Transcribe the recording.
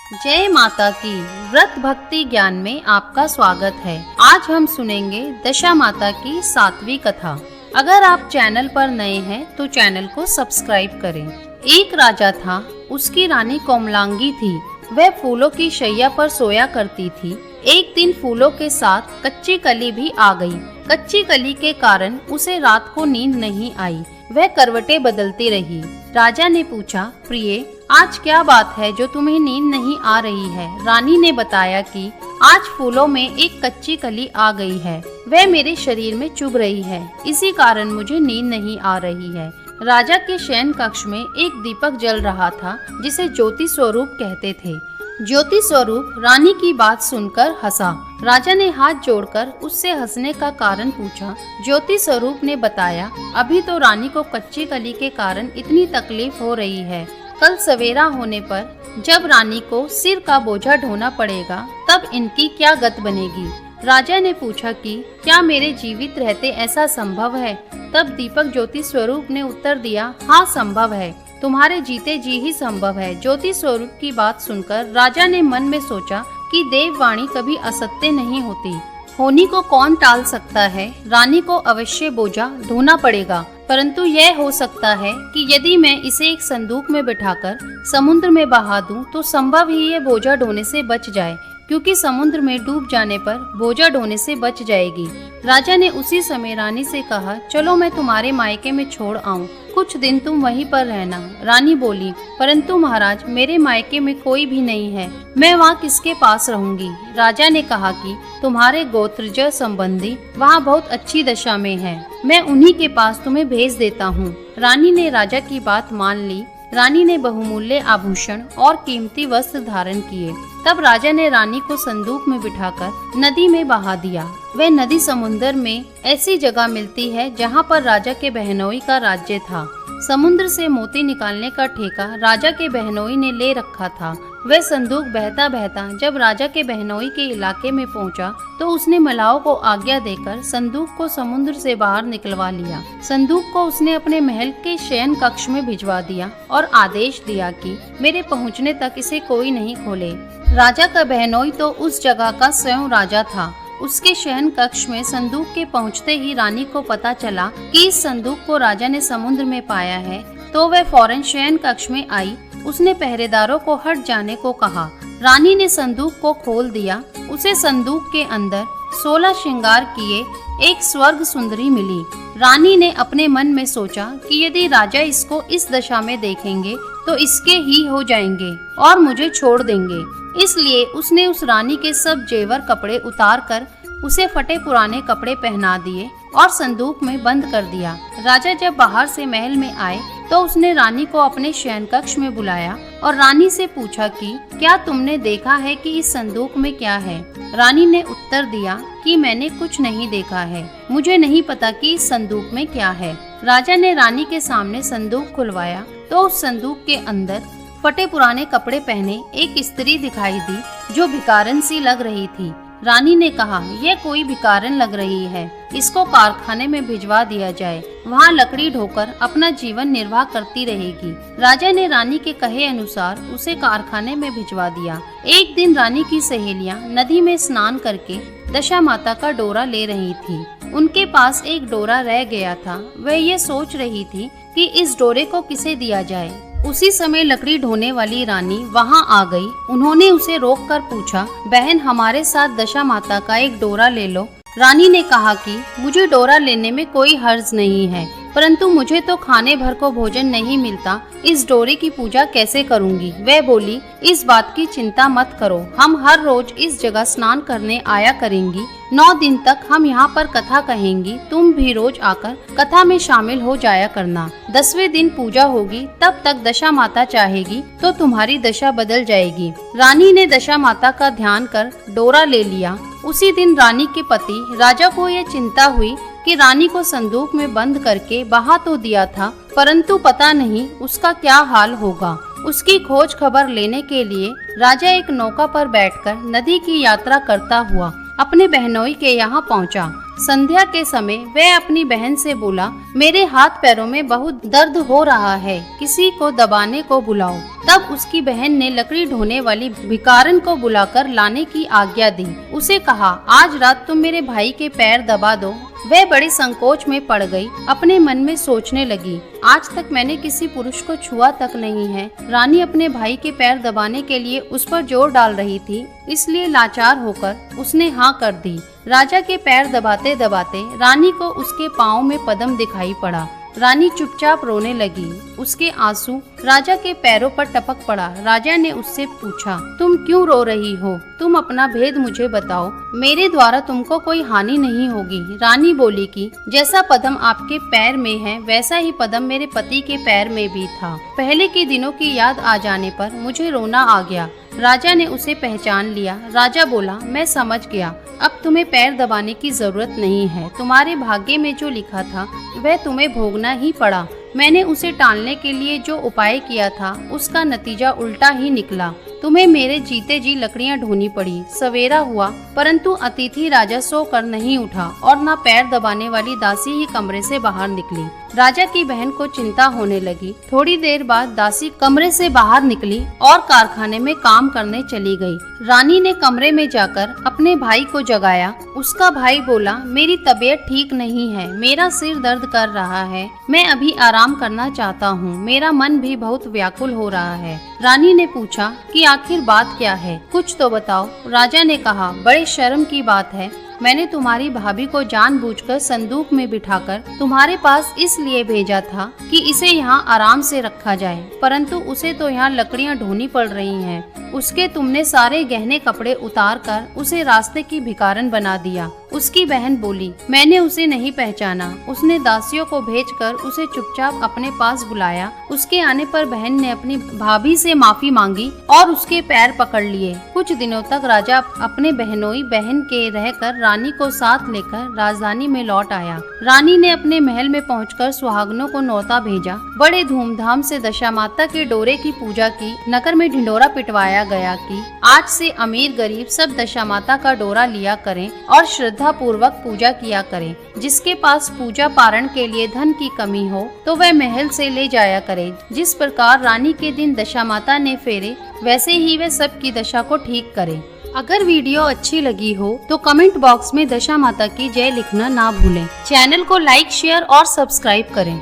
जय माता की। व्रत भक्ति ज्ञान में आपका स्वागत है। आज हम सुनेंगे दशा माता की 7वीं कथा। अगर आप चैनल पर नए हैं तो चैनल को सब्सक्राइब करें। एक राजा था, उसकी रानी कोमलांगी थी। वह फूलों की शैया पर सोया करती थी। एक दिन फूलों के साथ कच्ची कली भी आ गई। कच्ची कली के कारण उसे रात को नींद नहीं आई। वह करवटें बदलती रही। राजा ने पूछा, प्रिय, आज क्या बात है जो तुम्हें नींद नहीं आ रही है? रानी ने बताया कि आज फूलों में एक कच्ची कली आ गई है। वह मेरे शरीर में चुभ रही है, इसी कारण मुझे नींद नहीं आ रही है। राजा के शयन कक्ष में एक दीपक जल रहा था, जिसे ज्योति स्वरूप कहते थे। ज्योति स्वरूप रानी की बात सुनकर हंसा। राजा ने हाथ जोड़कर उससे हंसने का कारण पूछा। ज्योति स्वरूप ने बताया, अभी तो रानी को कच्ची कली के कारण इतनी तकलीफ हो रही है। कल सवेरा होने पर जब रानी को सिर का बोझा ढोना पड़ेगा, तब इनकी क्या गत बनेगी? राजा ने पूछा कि क्या मेरे जीवित रहते ऐसा संभव है? तब दीपक ज्योति स्वरूप ने उत्तर दिया, हाँ संभव है, तुम्हारे जीते जी ही संभव है। ज्योति स्वरूप की बात सुनकर राजा ने मन में सोचा कि देववाणी कभी असत्य नहीं होती। होनी को कौन टाल सकता है? रानी को अवश्य बोझा ढोना पड़ेगा, परंतु यह हो सकता है कि यदि मैं इसे एक संदूक में बिठाकर समुद्र में बहा दूं, तो संभव ही ये बोझा ढोने से बच जाए, क्योंकि समुद्र में डूब जाने पर बोझा ढोने से बच जाएगी। राजा ने उसी समय रानी से कहा, चलो मैं तुम्हारे मायके में छोड़ आऊं, कुछ दिन तुम वहीं पर रहना। रानी बोली, परंतु महाराज, मेरे मायके में कोई भी नहीं है, मैं वहाँ किसके पास रहूंगी? राजा ने कहा कि तुम्हारे गोत्रज संबंधी वहाँ बहुत अच्छी दशा में है, मैं उन्हीं के पास तुम्हें भेज देता हूँ। रानी ने राजा की बात मान ली। रानी ने बहुमूल्य आभूषण और कीमती वस्त्र धारण किए। तब राजा ने रानी को संदूक में बिठाकर नदी में बहा दिया। वह नदी समुद्र में ऐसी जगह मिलती है जहाँ पर राजा के बहनोई का राज्य था। समुद्र से मोती निकालने का ठेका राजा के बहनोई ने ले रखा था। वह संदूक बहता बहता जब राजा के बहनोई के इलाके में पहुंचा, तो उसने मलाओं को आज्ञा देकर संदूक को समुद्र से बाहर निकलवा लिया। संदूक को उसने अपने महल के शयन कक्ष में भिजवा दिया और आदेश दिया कि मेरे पहुंचने तक इसे कोई नहीं खोले। राजा का बहनोई तो उस जगह का स्वयं राजा था। उसके शयन कक्ष में संदूक के पहुंचते ही रानी को पता चला कि इस संदूक को राजा ने समुद्र में पाया है, तो वह फौरन शयन कक्ष में आई। उसने पहरेदारों को हट जाने को कहा। रानी ने संदूक को खोल दिया। उसे संदूक के अंदर 16 श्रृंगार किए एक स्वर्ग सुंदरी मिली। रानी ने अपने मन में सोचा कि यदि राजा इसको इस दशा में देखेंगे तो इसके ही हो जाएंगे और मुझे छोड़ देंगे। इसलिए उसने उस रानी के सब जेवर कपड़े उतार कर उसे फटे पुराने कपड़े पहना दिए और संदूक में बंद कर दिया। राजा जब बाहर से महल में आए तो उसने रानी को अपने शयन कक्ष में बुलाया और रानी से पूछा कि क्या तुमने देखा है कि इस संदूक में क्या है? रानी ने उत्तर दिया कि मैंने कुछ नहीं देखा है, मुझे नहीं पता कि इस संदूक में क्या है। राजा ने रानी के सामने संदूक खुलवाया तो उस संदूक के अंदर फटे पुराने कपड़े पहने एक स्त्री दिखाई दी, जो भिखारन सी लग रही थी। रानी ने कहा, यह कोई भिखारन लग रही है, इसको कारखाने में भिजवा दिया जाए, वहाँ लकड़ी ढोकर अपना जीवन निर्वाह करती रहेगी। राजा ने रानी के कहे अनुसार उसे कारखाने में भिजवा दिया। एक दिन रानी की सहेलियाँ नदी में स्नान करके दशा माता का डोरा ले रही थी। उनके पास एक डोरा रह गया था। वह ये सोच रही थी कि इस डोरे को किसे दिया जाए। उसी समय लकड़ी ढोने वाली रानी वहां आ गई। उन्होंने उसे रोककर पूछा, बहन, हमारे साथ दशा माता का एक डोरा ले लो। रानी ने कहा कि मुझे डोरा लेने में कोई हर्ज नहीं है, परंतु मुझे तो खाने भर को भोजन नहीं मिलता, इस डोरे की पूजा कैसे करूंगी? वह बोली, इस बात की चिंता मत करो, हम हर रोज इस जगह स्नान करने आया करेंगी। 9 दिन तक हम यहाँ पर कथा कहेंगी, तुम भी रोज आकर कथा में शामिल हो जाया करना। 10वें दिन पूजा होगी, तब तक दशा माता चाहेगी तो तुम्हारी दशा बदल जाएगी। रानी ने दशा माता का ध्यान कर डोरा ले लिया। उसी दिन रानी के पति राजा को यह चिंता हुई कि रानी को संदूक में बंद करके बहा तो दिया था, परंतु पता नहीं उसका क्या हाल होगा। उसकी खोज खबर लेने के लिए राजा एक नौका पर बैठकर नदी की यात्रा करता हुआ अपने बहनोई के यहाँ पहुँचा। संध्या के समय वह अपनी बहन से बोला, मेरे हाथ पैरों में बहुत दर्द हो रहा है, किसी को दबाने को बुलाओ। तब उसकी बहन ने लकड़ी ढोने वाली भिखारन को बुलाकर लाने की आज्ञा दी। उसे कहा, आज रात तुम मेरे भाई के पैर दबा दो। वह बड़े संकोच में पड़ गई। अपने मन में सोचने लगी, आज तक मैंने किसी पुरुष को छुआ तक नहीं है। रानी अपने भाई के पैर दबाने के लिए उस पर जोर डाल रही थी, इसलिए लाचार होकर उसने हाँ कर दी। राजा के पैर दबाते दबाते रानी को उसके पाँव में पद्म दिखाई पड़ा। रानी चुपचाप रोने लगी। उसके आंसू राजा के पैरों पर टपक पड़ा। राजा ने उससे पूछा, तुम क्यों रो रही हो? तुम अपना भेद मुझे बताओ, मेरे द्वारा तुमको कोई हानि नहीं होगी। रानी बोली कि जैसा पद्म आपके पैर में है, वैसा ही पद्म मेरे पति के पैर में भी था। पहले के दिनों की याद आ जाने पर मुझे रोना आ गया। राजा ने उसे पहचान लिया। राजा बोला, मैं समझ गया, अब तुम्हें पैर दबाने की जरूरत नहीं है। तुम्हारे भाग्य में जो लिखा था वह तुम्हें भोगना ही पड़ा। मैंने उसे टालने के लिए जो उपाय किया था उसका नतीजा उल्टा ही निकला। तुम्हें मेरे जीते जी लकड़ियां ढोनी पड़ी। सवेरा हुआ, परंतु अतिथि राजा सोकर नहीं उठा और न पैर दबाने वाली दासी ही कमरे से बाहर निकली। राजा की बहन को चिंता होने लगी। थोड़ी देर बाद दासी कमरे से बाहर निकली और कारखाने में काम करने चली गई। रानी ने कमरे में जाकर अपने भाई को जगाया। उसका भाई बोला, मेरी तबीयत ठीक नहीं है, मेरा सिर दर्द कर रहा है, मैं अभी आराम करना चाहता हूँ, मेरा मन भी बहुत व्याकुल हो रहा है। रानी ने पूछा कि आखिर बात क्या है, कुछ तो बताओ। राजा ने कहा, बड़े शर्म की बात है, मैंने तुम्हारी भाभी को जानबूझकर संदूक में बिठाकर तुम्हारे पास इसलिए भेजा था कि इसे यहाँ आराम से रखा जाए, परंतु उसे तो यहाँ लकड़ियाँ ढोनी पड़ रही हैं। उसके तुमने सारे गहने कपड़े उतार कर उसे रास्ते की भिखारन बना दिया। उसकी बहन बोली, मैंने उसे नहीं पहचाना। उसने दासियों को भेजकर उसे चुपचाप अपने पास बुलाया। उसके आने पर बहन ने अपनी भाभी से माफी मांगी और उसके पैर पकड़ लिए। कुछ दिनों तक राजा अपने बहनोई बहन के रहकर रानी को साथ लेकर राजधानी में लौट आया। रानी ने अपने महल में पहुंचकर सुहागनों को न्योता भेजा। बड़े धूमधाम से दशा माता के डोरे की पूजा की। नगर में ढिंडोरा पिटवाया गया कि आज से अमीर गरीब सब दशा माता का डोरा लिया करें और श्रद्धा पूर्वक पूजा किया करें। जिसके पास पूजा पारण के लिए धन की कमी हो तो वह महल से ले जाया करे। जिस प्रकार रानी के दिन दशा माता ने फेरे, वैसे ही वह सबकी दशा को ठीक करे। अगर वीडियो अच्छी लगी हो तो कमेंट बॉक्स में दशा माता की जय लिखना ना भूलें। चैनल को लाइक, शेयर और सब्सक्राइब करें।